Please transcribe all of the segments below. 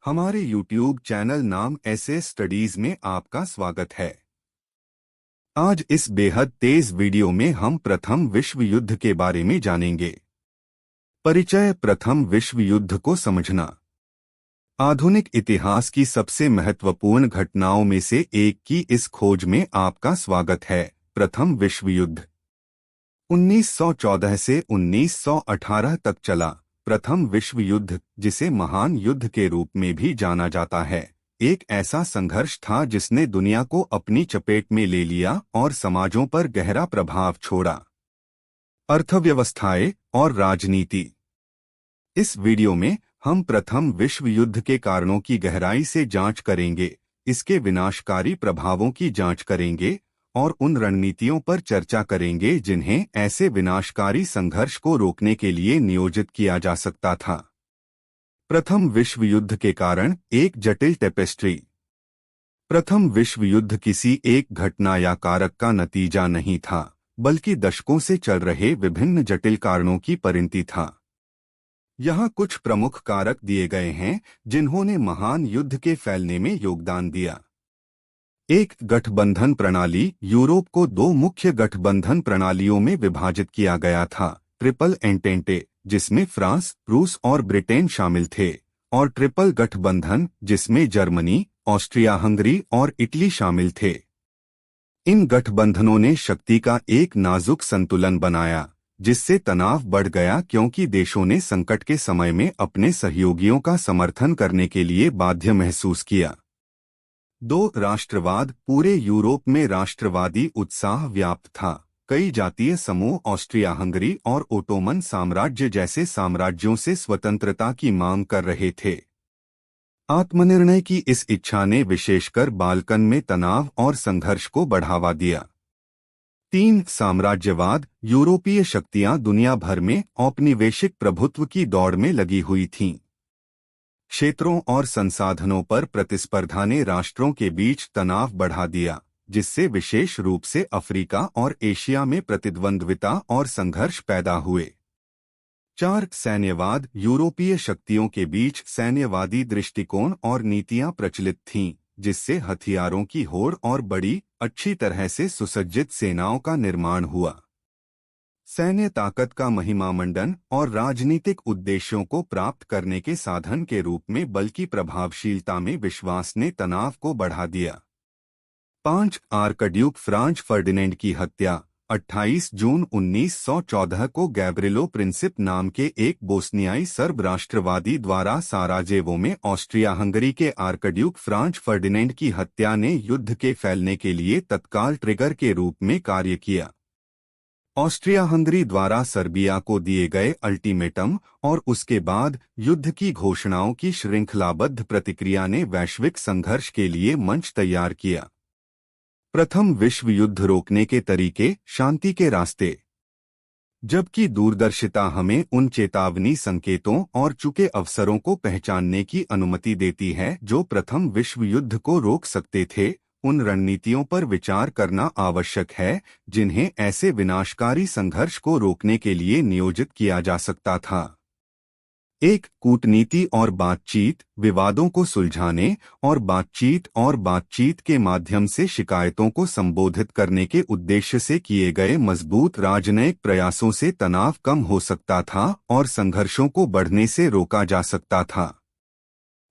हमारे YouTube channel नाम ऐसे स्टडीज में आपका स्वागत है। आज इस बेहद तेज वीडियो में हम प्रथम विश्व युद्ध के बारे में जानेंगे। परिचय। प्रथम विश्व युद्ध को समझना आधुनिक इतिहास की सबसे महत्वपूर्ण घटनाओं में से एक की इस खोज में आपका स्वागत है। प्रथम विश्व युद्ध 1914 से 1918 तक चला। प्रथम विश्व युद्ध, जिसे महान युद्ध के रूप में भी जाना जाता है, एक ऐसा संघर्ष था जिसने दुनिया को अपनी चपेट में ले लिया और समाजों पर गहरा प्रभाव छोड़ा। अर्थव्यवस्थाएं और राजनीति। इस वीडियो में हम प्रथम विश्व युद्ध के कारणों की गहराई से जांच करेंगे, इसके विनाशकारी प्रभावों की जांच करेंगे और उन रणनीतियों पर चर्चा करेंगे जिन्हें ऐसे विनाशकारी संघर्ष को रोकने के लिए नियोजित किया जा सकता था। प्रथम विश्व युद्ध के कारण एक जटिल टेपेस्ट्री। प्रथम विश्व युद्ध किसी एक घटना या कारक का नतीजा नहीं था, बल्कि दशकों से चल रहे विभिन्न जटिल कारणों की परिणति था। यहाँ कुछ प्रमुख कारक दिए गए हैं जिन्होंने महान युद्ध के फैलने में योगदान दिया। एक, गठबंधन प्रणाली। यूरोप को दो मुख्य गठबंधन प्रणालियों में विभाजित किया गया था। ट्रिपल एंटेंटे, जिसमें फ्रांस, रूस और ब्रिटेन शामिल थे, और ट्रिपल गठबंधन, जिसमें जर्मनी, ऑस्ट्रिया हंगरी और इटली शामिल थे। इन गठबंधनों ने शक्ति का एक नाजुक संतुलन बनाया, जिससे तनाव बढ़ गया क्योंकि देशों ने संकट के समय में अपने सहयोगियों का समर्थन करने के लिए बाध्य महसूस किया। 2, राष्ट्रवाद। पूरे यूरोप में राष्ट्रवादी उत्साह व्याप्त था। कई जातीय समूह ऑस्ट्रिया हंगरी और ओटोमन साम्राज्य जैसे साम्राज्यों से स्वतंत्रता की मांग कर रहे थे। आत्मनिर्णय की इस इच्छा ने विशेषकर बाल्कन में तनाव और संघर्ष को बढ़ावा दिया। 3, साम्राज्यवाद। यूरोपीय शक्तियां दुनिया भर में औपनिवेशिक प्रभुत्व की दौड़ में लगी हुई थीं। क्षेत्रों और संसाधनों पर प्रतिस्पर्धा ने राष्ट्रों के बीच तनाव बढ़ा दिया, जिससे विशेष रूप से अफ्रीका और एशिया में प्रतिद्वंद्विता और संघर्ष पैदा हुए। 4, सैन्यवाद। यूरोपीय शक्तियों के बीच सैन्यवादी दृष्टिकोण और नीतियां प्रचलित थीं, जिससे हथियारों की होड़ और बड़ी, अच्छी तरह से सुसज्जित सेनाओं का निर्माण हुआ। सैन्य ताकत का महिमामंडन और राजनीतिक उद्देश्यों को प्राप्त करने के साधन के रूप में बल की प्रभावशीलता में विश्वास ने तनाव को बढ़ा दिया। 5, आर्कड्यूक फ्रांज फर्डिनेंड की हत्या। 28 जून 1914 को गैब्रिलो प्रिंसिप नाम के एक बोस्नियाई सर्ब राष्ट्रवादी द्वारा साराजेवो में ऑस्ट्रिया हंगरी के आर्कड्यूक फ्रांज फर्डिनेंड की हत्या ने युद्ध के फैलने के लिए तत्काल ट्रिगर के रूप में कार्य किया। ऑस्ट्रिया हंगरी द्वारा सर्बिया को दिए गए अल्टीमेटम और उसके बाद युद्ध की घोषणाओं की श्रृंखलाबद्ध प्रतिक्रिया ने वैश्विक संघर्ष के लिए मंच तैयार किया। प्रथम विश्व युद्ध रोकने के तरीके। शांति के रास्ते। जबकि दूरदर्शिता हमें उन चेतावनी संकेतों और चुके अवसरों को पहचानने की अनुमति देती है जो प्रथम विश्व युद्ध को रोक सकते थे, उन रणनीतियों पर विचार करना आवश्यक है जिन्हें ऐसे विनाशकारी संघर्ष को रोकने के लिए नियोजित किया जा सकता था। 1, कूटनीति और बातचीत। विवादों को सुलझाने और बातचीत के माध्यम से शिकायतों को संबोधित करने के उद्देश्य से किए गए मजबूत राजनयिक प्रयासों से तनाव कम हो सकता था और संघर्षों को बढ़ने से रोका जा सकता था।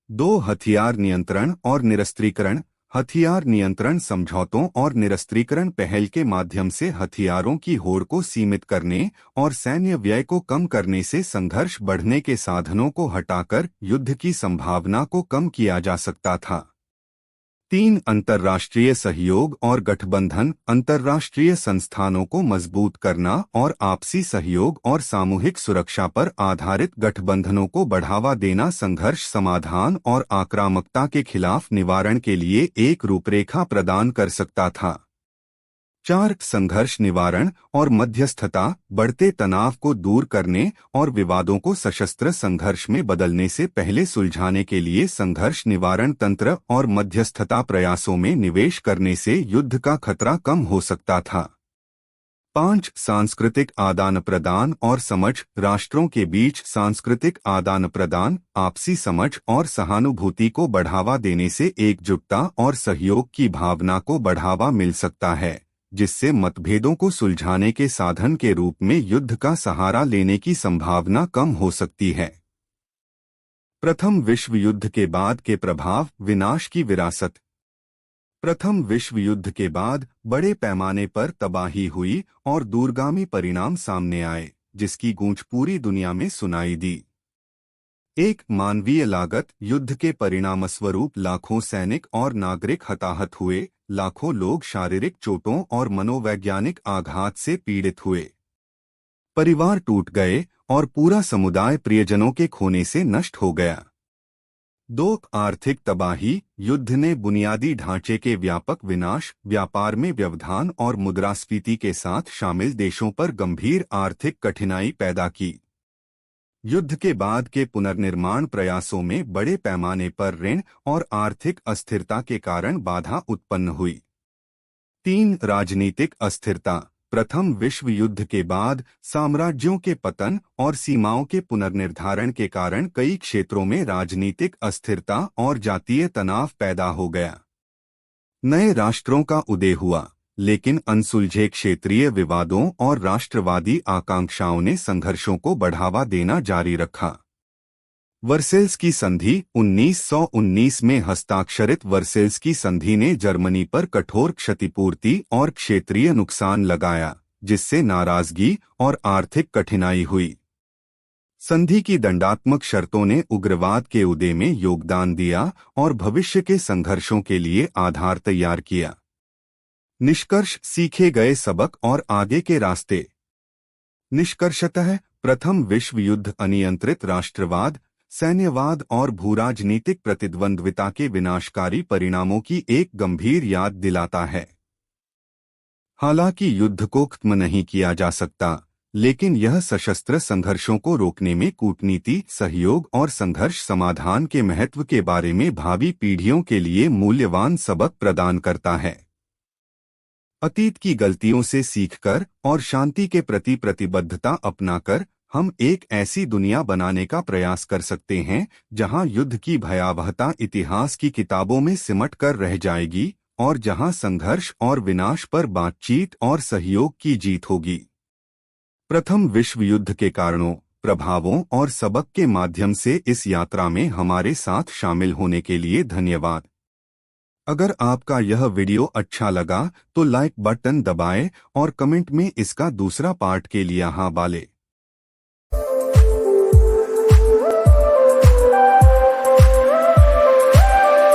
2, हथियार नियंत्रण और निरस्त्रीकरण। हथियार नियंत्रण समझौतों और निरस्त्रीकरण पहल के माध्यम से हथियारों की होड़ को सीमित करने और सैन्य व्यय को कम करने से संघर्ष बढ़ने के साधनों को हटाकर युद्ध की संभावना को कम किया जा सकता था। 3, अंतर्राष्ट्रीय सहयोग और गठबंधन। अंतर्राष्ट्रीय संस्थानों को मजबूत करना और आपसी सहयोग और सामूहिक सुरक्षा पर आधारित गठबंधनों को बढ़ावा देना संघर्ष समाधान और आक्रामकता के खिलाफ निवारण के लिए एक रूपरेखा प्रदान कर सकता था। 4, संघर्ष निवारण और मध्यस्थता। बढ़ते तनाव को दूर करने और विवादों को सशस्त्र संघर्ष में बदलने से पहले सुलझाने के लिए संघर्ष निवारण तंत्र और मध्यस्थता प्रयासों में निवेश करने से युद्ध का खतरा कम हो सकता था। 5. सांस्कृतिक आदान प्रदान और समझ। राष्ट्रों के बीच सांस्कृतिक आदान प्रदान, आपसी समझ और सहानुभूति को बढ़ावा देने से एकजुटता और सहयोग की भावना को बढ़ावा मिल सकता है, जिससे मतभेदों को सुलझाने के साधन के रूप में युद्ध का सहारा लेने की संभावना कम हो सकती है। प्रथम विश्व युद्ध के बाद के प्रभाव। विनाश की विरासत। प्रथम विश्व युद्ध के बाद बड़े पैमाने पर तबाही हुई और दूरगामी परिणाम सामने आए, जिसकी गूंज पूरी दुनिया में सुनाई दी। एक मानवीय लागत। युद्ध के परिणामस्वरूप लाखों सैनिक और नागरिक हताहत हुए, लाखों लोग शारीरिक चोटों और मनोवैज्ञानिक आघात से पीड़ित हुए। परिवार टूट गए और पूरा समुदाय प्रियजनों के खोने से नष्ट हो गया। 2. आर्थिक तबाही। युद्ध ने बुनियादी ढांचे के व्यापक विनाश, व्यापार में व्यवधान और मुद्रास्फीति के साथ शामिल देशों पर गंभीर आर्थिक कठिनाई पैदा की। युद्ध के बाद के पुनर्निर्माण प्रयासों में बड़े पैमाने पर ऋण और आर्थिक अस्थिरता के कारण बाधा उत्पन्न हुई। 3. राजनीतिक अस्थिरता। प्रथम विश्व युद्ध के बाद साम्राज्यों के पतन और सीमाओं के पुनर्निर्धारण के कारण कई क्षेत्रों में राजनीतिक अस्थिरता और जातीय तनाव पैदा हो गया। नए राष्ट्रों का उदय हुआ, लेकिन अनसुलझे क्षेत्रीय विवादों और राष्ट्रवादी आकांक्षाओं ने संघर्षों को बढ़ावा देना जारी रखा। वर्सेल्स की संधि। 1919 में हस्ताक्षरित वर्सेल्स की संधि ने जर्मनी पर कठोर क्षतिपूर्ति और क्षेत्रीय नुकसान लगाया, जिससे नाराजगी और आर्थिक कठिनाई हुई। संधि की दंडात्मक शर्तों ने उग्रवाद के उदय में योगदान दिया और भविष्य के संघर्षों के लिए आधार तैयार किया। निष्कर्ष। सीखे गए सबक और आगे के रास्ते। निष्कर्षतः प्रथम विश्व युद्ध अनियंत्रित राष्ट्रवाद, सैन्यवाद और भूराजनीतिक प्रतिद्वंद्विता के विनाशकारी परिणामों की एक गंभीर याद दिलाता है। हालांकि युद्ध को खत्म नहीं किया जा सकता, लेकिन यह सशस्त्र संघर्षों को रोकने में कूटनीति, सहयोग और संघर्ष समाधान के महत्व के बारे में भावी पीढ़ियों के लिए मूल्यवान सबक प्रदान करता है। अतीत की गलतियों से सीखकर और शांति के प्रति प्रतिबद्धता अपनाकर हम एक ऐसी दुनिया बनाने का प्रयास कर सकते हैं जहां युद्ध की भयावहता इतिहास की किताबों में सिमट कर रह जाएगी और जहां संघर्ष और विनाश पर बातचीत और सहयोग की जीत होगी। प्रथम विश्व युद्ध के कारणों, प्रभावों और सबक के माध्यम से इस यात्रा में हमारे साथ शामिल होने के लिए धन्यवाद। अगर आपका यह वीडियो अच्छा लगा तो लाइक बटन दबाएं और कमेंट में इसका दूसरा पार्ट के लिए हाँ बाले।